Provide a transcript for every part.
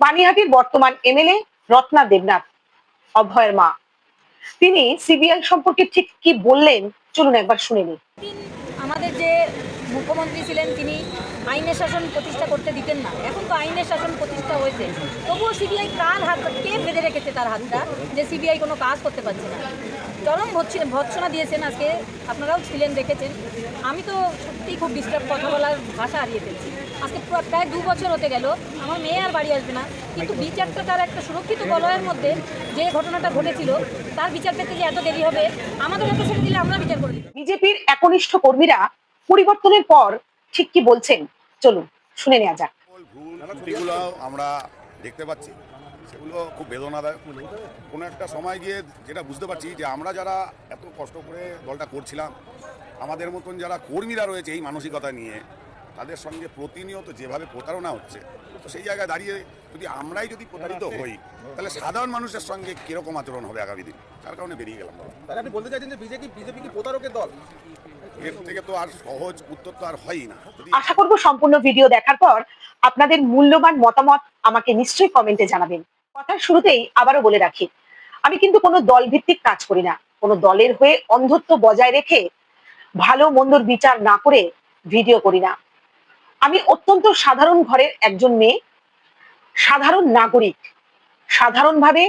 পানিহাটির বর্তমান এমএলএ রত্না দেবনাথ, অভয়ের মা, তিনি সিবিআই সম্পর্কে ঠিক কি বললেন চলুন একবার শুনে নিই। আমাদের যে মুখ্যমন্ত্রী ছিলেন তিনি আইনের শাসন প্রতিষ্ঠা করতে দিতেন না। এখন তো আইনের শাসন প্রতিষ্ঠা হয়েছে, তবুও সিবিআই কার হাত কে বেঁধে রেখেছে তার হাতটা, যে সিবিআই কোনো কাজ করতে পারছে না। চরম ভৎসনা দিয়েছেন আজকে, আপনারাও ছিলেন দেখেছেন। আমি তো সত্যিই খুব ডিস্টার্ব, কথা বলার ভাষা হারিয়ে ফেলছি। আজকে প্রায় 2 বছর হতে গেল, আমার মেয়ে আর বাড়ি আসবে না, কিন্তু বিচারটা তার একটা সুরক্ষিত বলয়ের মধ্যে যে ঘটনাটা ঘটেছিল তার বিচার পেতে যে এত দেরি হবে, আমাদের হাতে ছেড়ে দিলে আমরা বিচার করে দিতাম। বিজেপির একনিষ্ঠ কর্মীরা পরিবর্তনের পর ঠিক কি বলছেন চলুন শুনে নেওয়া যাক। ভুল আমরা দেখতে পাচ্ছি, সেগুলো খুব বেদনাদায়ক। কোনো একটা সময় গিয়ে যেটা বুঝতে পারছি যে আমরা যারা এত কষ্ট করে দলটা করছিলাম, আমাদের মতন যারা কর্মীরা রয়েছে এই মানসিকতা নিয়ে, তাদের সঙ্গে প্রতিনিয়ত যেভাবে প্রতারণা হচ্ছে, তো সেই জায়গায় দাঁড়িয়ে যদি আমরাই যদি প্রতারিত হই, তাহলে সাধারণ মানুষের সঙ্গে কীরকম আচরণ হবে আগামী দিন, তার কারণে বেরিয়ে গেলাম। তাহলে আপনি বলতে চাইছেন যে বিজেপি কি প্রতারকের দল? এর থেকে তো আর সহজ উত্তর তো আর হয়ই না। আশা করব সম্পূর্ণ ভিডিও দেখার পর আপনাদের মূল্যবান মতামত আমাকে নিশ্চয়ই কমেন্টে জানাবেন। কথার শুরুতেই আবারও বলে রাখি, আমি কিন্তু কোনো দল ভিত্তিক কাজ করি না। কোনো দলের হয়ে অন্ধত্ব বজায় রেখে ভালো মন্দর বিচার না করে ভিডিও করি না। আমি অত্যন্ত সাধারণ ঘরের একজন মেয়ে, সাধারণ নাগরিক, সাধারণভাবে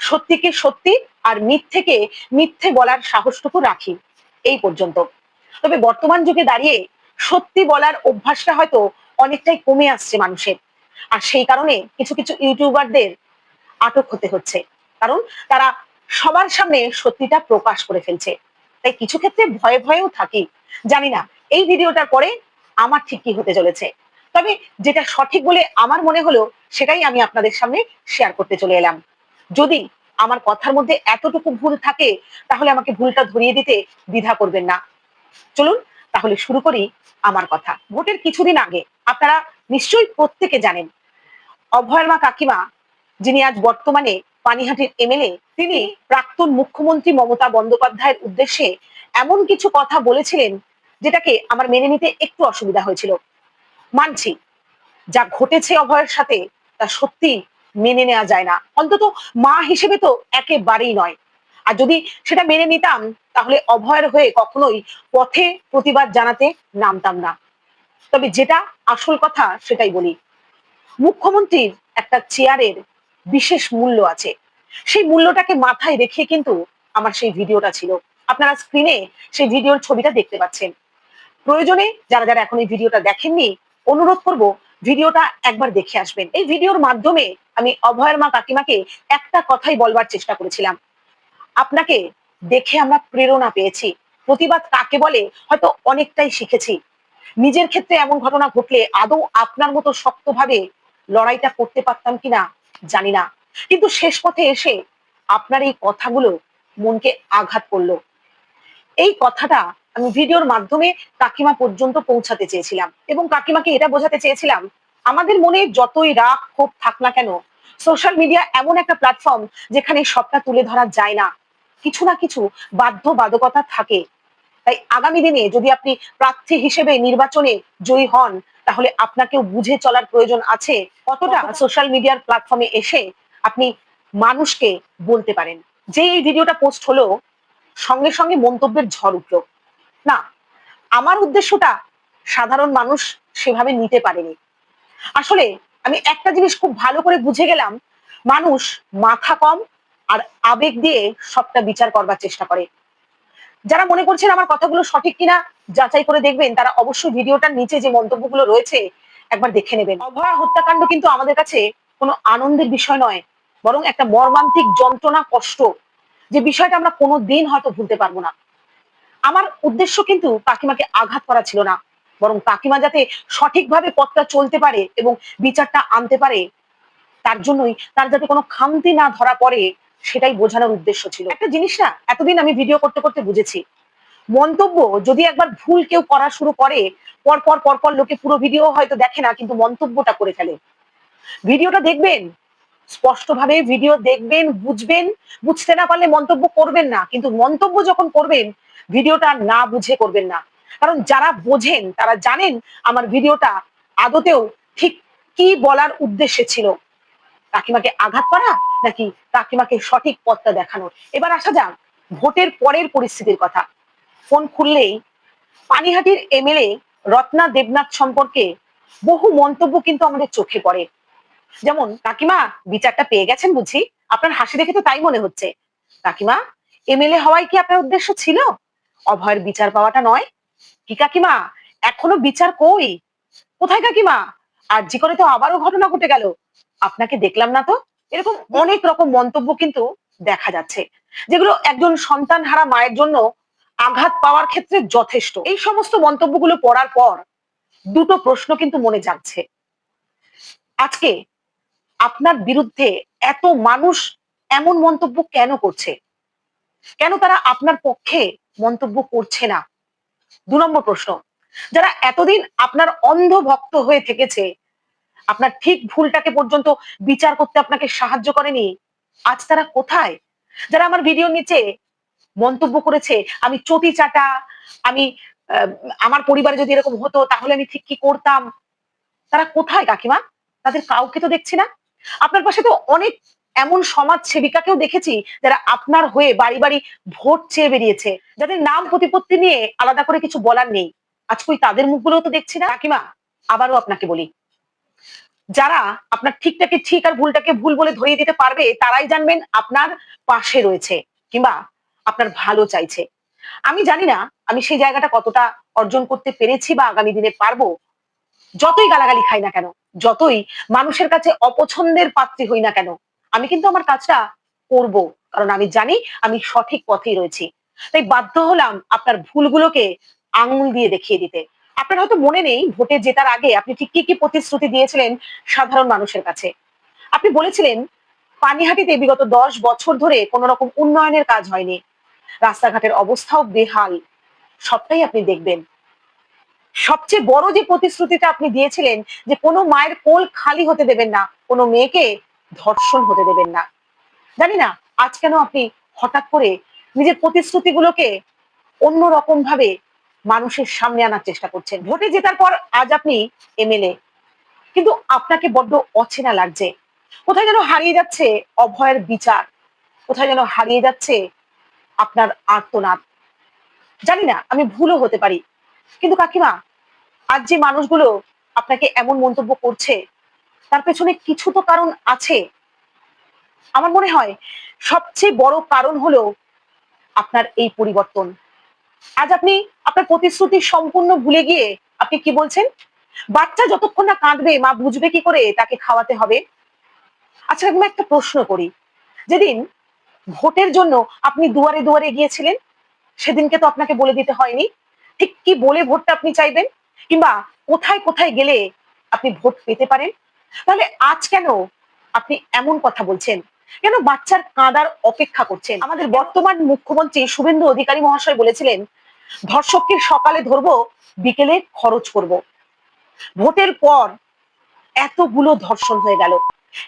সত্যিকে সত্যি আর মিথ্যেকে মিথ্যে বলার সাহসটুকু রাখি, এই পর্যন্ত। তবে বর্তমান যুগে দাঁড়িয়ে সত্যি বলার অভ্যাসটা হয়তো অনেকটাই কমে আসছে মানুষের, আর সেই কারণে কিছু কিছু ইউটিউবারদের আটক হতে হচ্ছে, কারণ তারা সবার সামনে সত্যিটা প্রকাশ করে ফেলছে। তাই কিছু ক্ষেত্রে ভয়ে ভয়েও থাকি, জানি না এই ভিডিওটার পরে আমার ঠিক কি হতে চলেছে। তবে যেটা সঠিক বলে আমার মনে হলো সেটাই আমি আপনাদের সামনে শেয়ার করতে চলে এলাম। যদি আমার কথার মধ্যে এতটুকু ভুল থাকে তাহলে আমাকে ভুলটা ধরিয়ে দিতে দ্বিধা করবেন না। চলুন তাহলে শুরু করি আমার কথা। ভোটের কিছুদিন আগে আপনারা নিশ্চয়ই প্রত্যেকে জানেন, অভয়ের মা কাকিমা, যিনি আজ বর্তমানে পানিহাটির এমএলএ, তিনি প্রাক্তন মুখ্যমন্ত্রী মমতা বন্দ্যোপাধ্যায়ের উদ্দেশ্যে এমন কিছু কথা বলেছিলেন যেটাকে আমার মেনে নিতে একটু অসুবিধা হয়েছিল। মানছি, যা ঘটেছে অভয়ের সাথে তা সত্যি মেনে নেওয়া যায় না, অন্তত মা হিসেবে তো একেবারেই নয়। আর যদি সেটা মেনে নিতাম তাহলে অভয়ের হয়ে কখনোই পথে প্রতিবাদ জানাতে নামতাম না। তবে যেটা আসল কথা সেটাই বলি, মুখ্যমন্ত্রীর একটা চেয়ারের বিশেষ মূল্য আছে, সেই মূল্যটাকে মাথায় রেখে কিন্তু আমার সেই ভিডিওটা ছিল। আপনারা স্ক্রিনে সেই ভিডিওর ছবিটা দেখতে পাচ্ছেন। প্রয়োজনে যারা যারা এখন এই ভিডিওটা দেখেননি, অনুরোধ করব ভিডিওটা একবার দেখে আসবেন। এই ভিডিওর মাধ্যমে আমি অভয়ের মা কাকিমাকে একটা কথাই বলবার চেষ্টা করেছিলাম, আপনাকে দেখে আমরা প্রেরণা পেয়েছি, প্রতিবাদ কাকে বলে হয়তো অনেকটাই শিখেছি। নিজের ক্ষেত্রে এমন ঘটনা ঘটলে আদৌ আপনার মতো শক্তভাবে লড়াইটা করতে পারতাম কিনা জানি না, কিন্তু শেষ পথে এসে আপনার এই কথাগুলো মনকে আঘাত করলো। এই কথাটা আমি ভিডিওর মাধ্যমে কাকিমা পর্যন্ত পৌঁছাতে চেয়েছিলাম এবং কাকিমাকে এটা বোঝাতে চেয়েছিলাম, আমাদের মনে যতই রাগ ক্ষোভ থাক না কেন, সোশ্যাল মিডিয়া এমন একটা প্ল্যাটফর্ম যেখানে সবটা তুলে ধরা যায় না, কিছু না কিছু বাধ্যবাধকতা থাকে। তাই আগামী দিনে যদি আপনি প্রার্থী হিসেবে নির্বাচনে জয়ী হন, তাহলে আপনাকেও বুঝে চলার প্রয়োজন আছে কতটা সোশ্যাল মিডিয়ার প্ল্যাটফর্মে এসে আপনি মানুষকে বলতে পারেন। যে এই ভিডিওটা পোস্ট হলো, সঙ্গে সঙ্গে মন্তব্যের ঝড় উঠলো। না, আমার উদ্দেশ্যটা সাধারণ মানুষ সেভাবে নিতে পারেনি। আসলে আমি একটা জিনিস খুব ভালো করে বুঝে গেলাম, মানুষ মাথা কম আর আবেগ দিয়ে সবটা বিচার করবার চেষ্টা করে। যারা মনে করছেন আমার কথাগুলো সঠিক কিনা যাচাই করে দেখবেন, তারা অবশ্যই ভিডিওটার নিচে যে মন্তব্যগুলো রয়েছে একবার দেখে নেবেন। অভয়া হত্যাকাণ্ড কিন্তু আমাদের কাছে কোনো আনন্দের বিষয় নয়, বরং একটা মর্মান্তিক যন্ত্রণা, কষ্ট, যে বিষয়টা আমরা কোনোদিন হয়তো ভুলতে পারবো না। আমার উদ্দেশ্য কিন্তু কাকিমাকে আঘাত করা ছিল না, বরং কাকিমা যাতে সঠিকভাবে পথটা চলতে পারে এবং বিচারটা আনতে পারে, তার জন্যই তার যাতে কোনো খামতি না ধরা পড়ে সেটাই বোঝানোর উদ্দেশ্য ছিল। একটা জিনিস না এতদিন আমি ভিডিও করতে করতে বুঝেছি, মন্তব্য যদি একবার ভুল কেউ করা শুরু করে, পরপর পরপর লোকে পুরো ভিডিও হয়তো দেখে না, কিন্তু মন্তব্যটা করে ফেলে। ভিডিওটা দেখবেন, স্পষ্টভাবে ভিডিও দেখবেন, বুঝবেন, বুঝতে না পারলে মন্তব্য করবেন না, কিন্তু মন্তব্য যখন করবেন ভিডিওটা না বুঝে করবেন না। কারণ যারা বোঝেন তারা জানেন আমার ভিডিওটা আদতেও ঠিক কি বলার উদ্দেশ্যে ছিল। কাকিমাকে আঘাত করা নাকি কাকিমাকে সঠিক পথটা দেখানোর? এবার আসা যাক ভোটের পরের পরিস্থিতির কথা। ফোন খুললেই পানিহাটির এমএলএ রত্না দেবনাথ সম্পর্কে বহু মন্তব্য কিন্তু আমাদের চোখে পড়ে। যেমন, কাকিমা বিচারটা পেয়ে গেছেন বুঝি? আপনার হাসি দেখে তো তাই মনে হচ্ছে। কাকিমা, এমএলএ হওয়াই কি আপনার উদ্দেশ্য ছিল? অভয়ের বিচার পাওয়াটা নয়? কি কাকিমা, এখনো বিচার কই? কোথায় কাকিমা? আরজি করে তো আবারও ঘটনা ঘটে গেল, আপনাকে দেখলাম না তো। এরকম অনেক রকম মন্তব্য কিন্তু দেখা যাচ্ছে, যেগুলো একজন সন্তান হারা মায়ের জন্য আঘাত পাওয়ার ক্ষেত্রে যথেষ্ট। এই সমস্ত মন্তব্যগুলো পড়ার পর দুটো প্রশ্ন কিন্তু মনে জাগছে। আজকে আপনার বিরুদ্ধে এত মানুষ এমন মন্তব্য কেন করছে? কেন তারা আপনার পক্ষে মন্তব্য করছে না? ২ নম্বর প্রশ্ন, যারা এতদিন আপনার অন্ধ ভক্ত হয়ে থেকেছে, আপনার ঠিক ভুলটাকে পর্যন্ত বিচার করতে আপনাকে সাহায্য করেনি, আজ তারা কোথায়? যারা আমার ভিডিও নিচে মন্তব্য করেছে, আমি চটি চাটা, আমি আহ, আমার পরিবারে যদি এরকম হতো তাহলে আমি ঠিক কি করতাম, তারা কোথায় কাকিমা? তাদের কাউকে তো দেখছি না। আপনার পাশে তো অনেক এমন সমাজ সেবিকাকেও দেখেছি যারা আপনার হয়ে বাড়ি বাড়ি ভোট চেয়ে বেরিয়েছে, যাদের নাম প্রতিপত্তি নিয়ে আলাদা করে কিছু বলার নেই। আজ কই তাদের মুখগুলোও তো দেখছি না। কাকিমা, আবারও আপনাকে বলি, যারা আপনার ঠিকটাকে ঠিক আর ভুলটাকে ভুল বলে ধরিয়ে দিতে পারবে তারাই জানবেন আপনার পাশে রয়েছে কিংবা আপনার ভালো চাইছে। আমি জানি না আমি সেই জায়গাটা কতটা অর্জন করতে পেরেছি বা আগামী দিনে পারবো। যতই গালাগালি খাই না কেন, যতই মানুষের কাছে অপছন্দের পাত্রী হই না কেন, আমি কিন্তু আমার কাজটা করব, কারণ আমি জানি আমি সঠিক পথেই রয়েছি। তাই বাধ্য হলাম আপনার ভুলগুলোকে আঙুল দিয়ে দেখিয়ে দিতে। আপনার হয়তো মনে নেই ভোটে জেতার আগে আপনি ঠিক কি কি প্রতিশ্রুতি দিয়েছিলেন সাধারণ মানুষের কাছে। আপনি বলেছিলেন পানিহাটিতে বিগত 10 বছর ধরে কোন রকম উন্নয়নের কাজ হয়নি, রাস্তাঘাটের অবস্থাও বেহাল, সবটাই আপনি দেখবেন। সবচেয়ে বড় যে প্রতিশ্রুতিটা আপনি দিয়েছিলেন যে কোনো মায়ের কোল খালি হতে দেবেন না, কোনো মেয়েকে ধর্ষণ হতে দেবেন না। জানি না আজ কেন আপনি হঠাৎ করে নিজের প্রতিশ্রুতিগুলোকে অন্যরকম ভাবে মানুষের সামনে আনার চেষ্টা করছেন। ভোটে জেতার পর আজ আপনি এমএলএ, কিন্তু আপনাকে বড্ড অচেনা লাগছে। কোথায় যেন হারিয়ে যাচ্ছে অভয়ের বিচার, কোথায় যেন হারিয়ে যাচ্ছে আপনার আর্তনাদ। জানি না, আমি ভুলও হতে পারি, কিন্তু কাকিমা, আজ যে মানুষগুলো আপনাকে এমন মন্তব্য করছে তার পেছনে কিছু তো কারণ আছে। আমার মনে হয় সবচেয়ে বড় কারণ হলো আপনার এই পরিবর্তন। আজ আপনি আপনার প্রতিশ্রুতি সম্পূর্ণ ভুলে গিয়ে আপনি কি বলছেন? বাচ্চা যতক্ষণ না কাঁদবে মা বুঝবে কি করে তাকে খাওয়াতে হবে? আচ্ছা, আমি একটা প্রশ্ন করি, যেদিন ভোটের জন্য আপনি দুয়ারে দুয়ারে গিয়েছিলেন সেদিনকে তো আপনাকে বলে দিতে হয়নি ঠিক কি বলে ভোটটা আপনি চাইবেন, কিংবা কোথায় কোথায় গেলে আপনি ভোট পেতে পারেন? তাহলে আজ কেন আপনি এমন কথা বলছেন? কেন বাচ্চার কাঁদার অপেক্ষা করছেন? আমাদের বর্তমান মুখ্যমন্ত্রী শুভেন্দু অধিকারী মহাশয় বলেছিলেন, ধর্ষককে সকালে ধরবো, বিকেলে খরচ করব। ভোটের পর এতগুলো ধর্ষণ হয়ে গেল,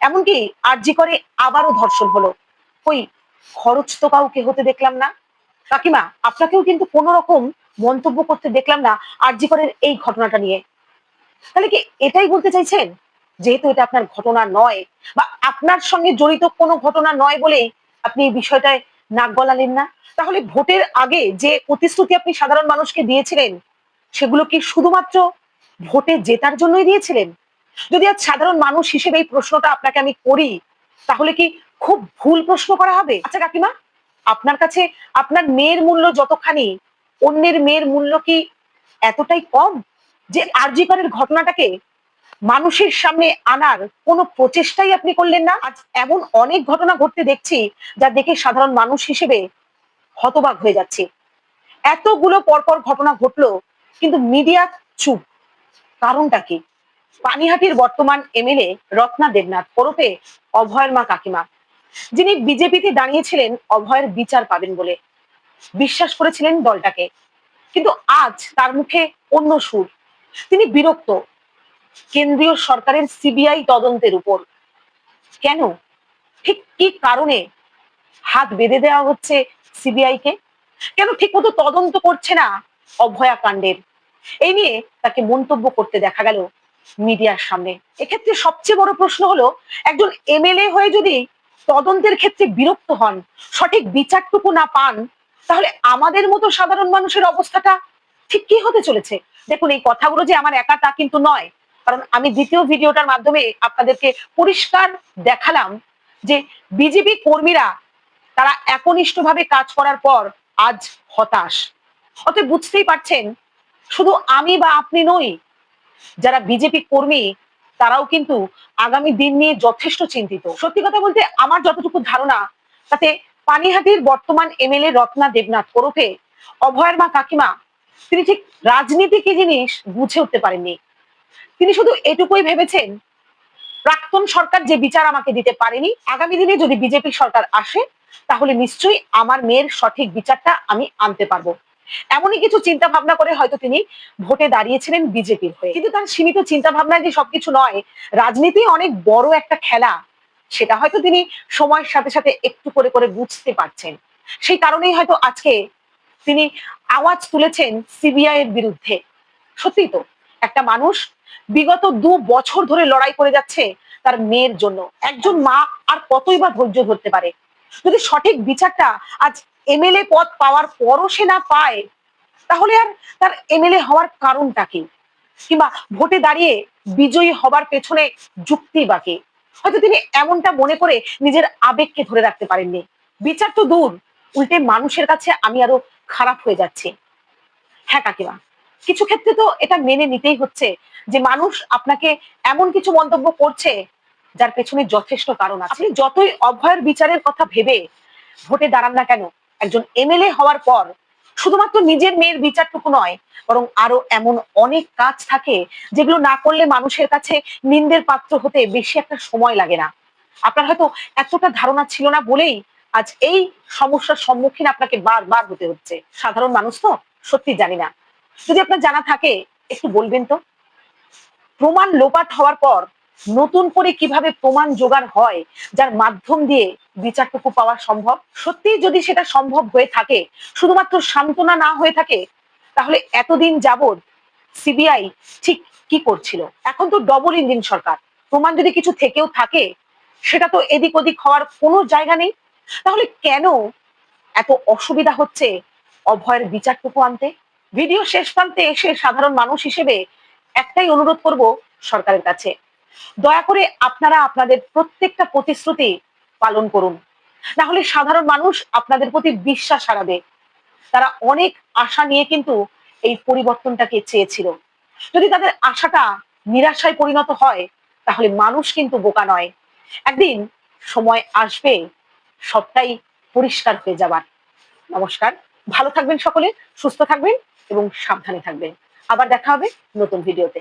এমনকি আরজি করে আবারও ধর্ষণ হলো, ওই খরচ তো কাউকে হতে দেখলাম না। কাকিমা, আপনাকেও কিন্তু কোনো রকম মন্তব্য করতে দেখলাম না আরজি করের এই ঘটনাটা নিয়ে। তাহলে কি এটাই বলতে চাইছেন, যেহেতু এটা আপনার ঘটনা নয় বা আপনার সঙ্গে জড়িত কোনো ঘটনা নয় বলেই আপনি এই বিষয়টায় নাক গলালেন না? তাহলে ভোটের আগে যে প্রতিশ্রুতি আপনি সাধারণ মানুষকে দিয়েছিলেন সেগুলো কি শুধুমাত্র ভোটে জেতার জন্যই দিয়েছিলেন? যদি আজ সাধারণ মানুষ হিসেবে এই প্রশ্নটা আপনাকে আমি করি, তাহলে কি খুব ভুল প্রশ্ন করা হবে? আচ্ছা কাকিমা, আপনার কাছে আপনার মেয়ের মূল্য যতখানি, অন্যের মেয়ের মূল্য কি এতটাই কম যে আরজি করের ঘটনাটাকে মানুষের সামনে আনার কোনো প্রচেষ্টাই আপনি করলেন না? আজ এমন অনেক ঘটনা ঘটতে দেখছি যা দেখে সাধারণ মানুষ হিসেবে হতবাক হয়ে যাচ্ছে। এতগুলো পরপর ঘটনা ঘটলো কিন্তু মিডিয়া চুপ, কারণটা কি? পানিহাটির বর্তমান এমএলএ রত্না দেবনাথ ওরফে অভয়ের মা কাকিমা, যিনি বিজেপিতে দাঁড়িয়েছিলেন অভয়ের বিচার পাবেন বলে, বিশ্বাস করেছিলেন দলটাকে, কিন্তু আজ তার মুখে অন্য সুর। তিনি বিরক্ত কেন্দ্রীয় সরকারের সিবিআই তদন্তের উপর। কেন, ঠিক কি কারণে হাত বেঁধে দেওয়া হচ্ছে সিবিআই কে? কেন ঠিকমতো তদন্ত করছে না অভয়া কাণ্ডের? এই নিয়ে তাকে মন্তব্য করতে দেখা গেল মিডিয়ার সামনে। এক্ষেত্রে সবচেয়ে বড় প্রশ্ন হলো, একজন এমএলএ হয়ে যদি তদন্তের ক্ষেত্রে বিরক্ত হন, সঠিক বিচারটুকু না পান, তাহলে আমাদের মতো সাধারণ মানুষের অবস্থাটা ঠিক কি হতে চলেছে? দেখুন, এই কথাগুলো যে আমার একা তা কিন্তু নয়, কারণ আমি দ্বিতীয় ভিডিওটার মাধ্যমে আপনাদেরকে পরিষ্কার দেখালাম যে বিজেপি কর্মীরা তারা একনিষ্ঠভাবে কাজ করার পর আজ হতাশ। অতএব বুঝতেই পারছেন, শুধু আমি বা আপনি নই, যারা বিজেপি কর্মী তারাও কিন্তু আগামী দিন নিয়ে যথেষ্ট চিন্তিত। সত্যি কথা বলতে, আমার যতটুকু ধারণা, তাতে পানিহাটির বর্তমান এমএলএ রত্না দেবনাথ ওরফে অভয়ের মা কাকিমা, তিনি ঠিক রাজনীতি কি জিনিস বুঝে উঠতে পারেননি। তিনি শুধু এটুকুই ভেবেছেন, প্রাক্তন সরকার যে বিচার আমাকে দিতে পারেনি, আগামী দিনে যদি বিজেপি সরকার আসে তাহলে নিশ্চয়ই আমার মেয়ের সঠিক বিচারটা আমি আনতে পারবো। এমনই কিছু চিন্তা ভাবনা করে হয়তো তিনি ভোটে দাঁড়িয়েছিলেন বিজেপির হয়ে। কিন্তু তার সীমিত চিন্তা ভাবনা যে সবকিছু নয়, রাজনীতি অনেক বড় একটা খেলা, সেটা হয়তো তিনি সময়ের সাথে সাথে একটু করে করে বুঝতে পারছেন। সেই কারণেই হয়তো আজকে তিনি আওয়াজ তুলেছেন সিবিআই এর বিরুদ্ধে। সত্যি তো, একটা মানুষ বিগত 2 বছর ধরে লড়াই করে যাচ্ছে তার মেয়ের জন্য। একজন মা আর কতই বা ধৈর্য ধরতে পারে? যদি সঠিক বিচারটা আজ এমএলএ পদ পাওয়ার পরও সে না পায়, তাহলে আর তার এমএলএ হওয়ার কারণটা কি? কিংবা ভোটে দাঁড়িয়ে বিজয়ী হবার পেছনে যুক্তি বা কি? হয়তো তিনি এমনটা মনে করে নিজের আবেগকে ধরে রাখতে পারেননি। বিচার তো দূর, উল্টে মানুষের কাছে আমি আরো খারাপ হয়ে যাচ্ছি। হ্যাঁ কাকিমা, কিছু ক্ষেত্রে তো এটা মেনে নিতেই হচ্ছে যে মানুষ আপনাকে এমন কিছু মন্তব্য করছে যার পেছনে যথেষ্ট কারণ আছে। আপনি যতই অভয়ের বিচারের কথা ভেবে ভোটে দাঁড়ান না কেন, একজন এমএলএ হওয়ার পর শুধুমাত্র নিজের মেয়ের বিচারটুকু নয়, বরং আরো এমন অনেক কাজ থাকে যেগুলো না করলে মানুষের কাছে নিন্দের পাত্র হতে বেশি একটা সময় লাগে না। আপনার হয়তো এতটা ধারণা ছিল না বলেই আজ এই সমস্যার সম্মুখীন আপনাকে বারবার হতে হচ্ছে। সাধারণ মানুষ তো সত্যি জানি না, যদি আপনার জানা থাকে একটু বলবেন তো। প্রমাণ লোপাট হওয়ার পর নতুন করে কিভাবে প্রমাণ জোগাড় হয় যার মাধ্যম দিয়ে বিচারটুকু পাওয়া সম্ভব? সত্যি যদি সেটা সম্ভব হয়ে থাকে, শুধুমাত্র সান্ত্বনা না হয়ে থাকে, তাহলে এতদিন যাবৎ সিবিআই ঠিক কি করছিল? এখন তো ডবল ইঞ্জিন সরকার, প্রমাণ যদি কিছু থেকেও থাকে সেটা তো এদিক ওদিক হওয়ার কোনো জায়গা নেই। তাহলে কেন এত অসুবিধা হচ্ছে অভয়ের বিচারটুকু আনতে? ভিডিও শেষ প্রান্তে এসে সাধারণ মানুষ হিসেবে একটাই অনুরোধ করব সরকারের কাছে, দয়া করে আপনারা আপনাদের প্রত্যেকটা প্রতিশ্রুতি পালন করুন। না হলে সাধারণ মানুষ আপনাদের প্রতি বিশ্বাস হারাবে। তারা অনেক আশা নিয়ে কিন্তু এই পরিবর্তনটাকে চেয়েছিল। যদি তাদের আশাটা নিরাশায় পরিণত হয়, তাহলে মানুষ কিন্তু বোকা নয়। একদিন সময় আসবে সবটাই পরিষ্কার হয়ে যাবার। নমস্কার, ভালো থাকবেন সকলে, সুস্থ থাকবেন এবং সাবধানে থাকবেন। আবার দেখা হবে নতুন ভিডিওতে।